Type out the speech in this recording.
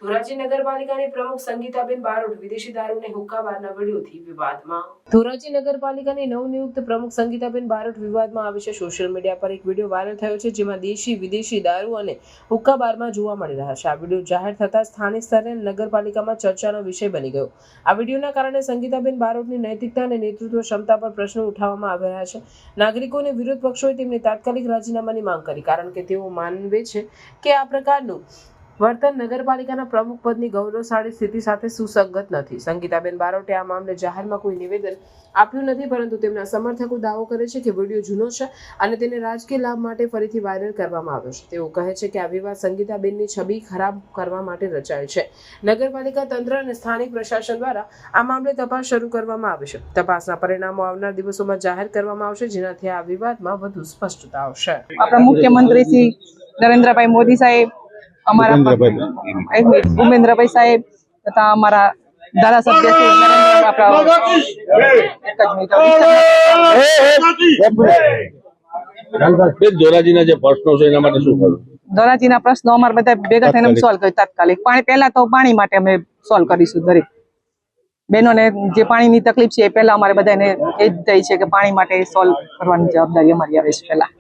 ધોરાજી નગરપાલિકાની પ્રમુખ સંગીતાબેન બારોટ વિદેશી દારૂ અને હુક્કા બારના વિડીયોથી વિવાદમાં। ધોરાજી નગરપાલિકાની નવનિયુક્ત પ્રમુખ સંગીતાબેન બારોટ વિવાદમાં આવી છે। સોશિયલ મીડિયા પર એક વિડીયો વાયરલ થયો છે, જેમાં દેશી વિદેશી દારૂ અને હુક્કા બારમાં જોવા મળી રહ્યા છે। આ વિડીયો જાહેર થતાં સ્થાનિક સ્તરે નગરપાલિકામાં ચર્ચાનો વિષય બની ગયો। આ વિડીયોના કારણે સંગીતાબેન બારોટની નૈતિકતા અને નેતૃત્વ ક્ષમતા પર પ્રશ્નો ઉઠાવવામાં આવી રહ્યા છે। નાગરિકો અને વિરોધ પક્ષોએ તેમની તાત્કાલિક રાજીનામાની માંગ કરી, કારણ કે તેઓ માનવે છે કે આ પ્રકારનું વર્તન નગરપાલિકાના પ્રમુખ પદની ગૌરવશાળી સ્થિતિ સાથે સુસંગત નથી। સંગીતાબેન બારોટે આ મામલે જાહેરમાં કોઈ નિવેદન આપ્યું નથી, પરંતુ તેમના સમર્થકો દાવો કરે છે કે વિડીયો જૂનો છે અને તેને રાજકીય લાભ માટે ફરીથી વાયરલ કરવામાં આવ્યો છે। તેઓ કહે છે કે આ વિવાદ સંગીતાબેનની છબી ખરાબ કરવા માટે રચાયેલ છે। નગરપાલિકા તંત્ર અને સ્થાનિક પ્રશાસન દ્વારા આ મામલે તપાસ શરૂ કરવામાં આવી છે। તપાસના પરિણામો આવનાર દિવસોમાં જાહેર કરવામાં આવશે, જેનાથી આ વિવાદમાં વધુ સ્પષ્ટતા આવશે। આપણા મુખ્યમંત્રી શ્રી નરેન્દ્રભાઈ મોદી સાહેબ, અમારા ભૂપેન્દ્રભાઈ સાહેબ તથા અમારા ધારાસભ્ય ધોરાજીના જે પ્રશ્નો છે એના માટે શું કરવું? ધોરાજીના પ્રશ્નો અમારે બધા ભેગા થઈને સોલ્વ કરી તાત્કાલિક। પાણી પહેલા તો પાણી માટે અમે સોલ્વ કરીશું। દરેક બહેનોને જે પાણીની તકલીફ છે એ પહેલા અમારે બધાને એ જ થઈ છે કે પાણી માટે સોલ્વ કરવાની જવાબદારી અમારી આવે છે પહેલા।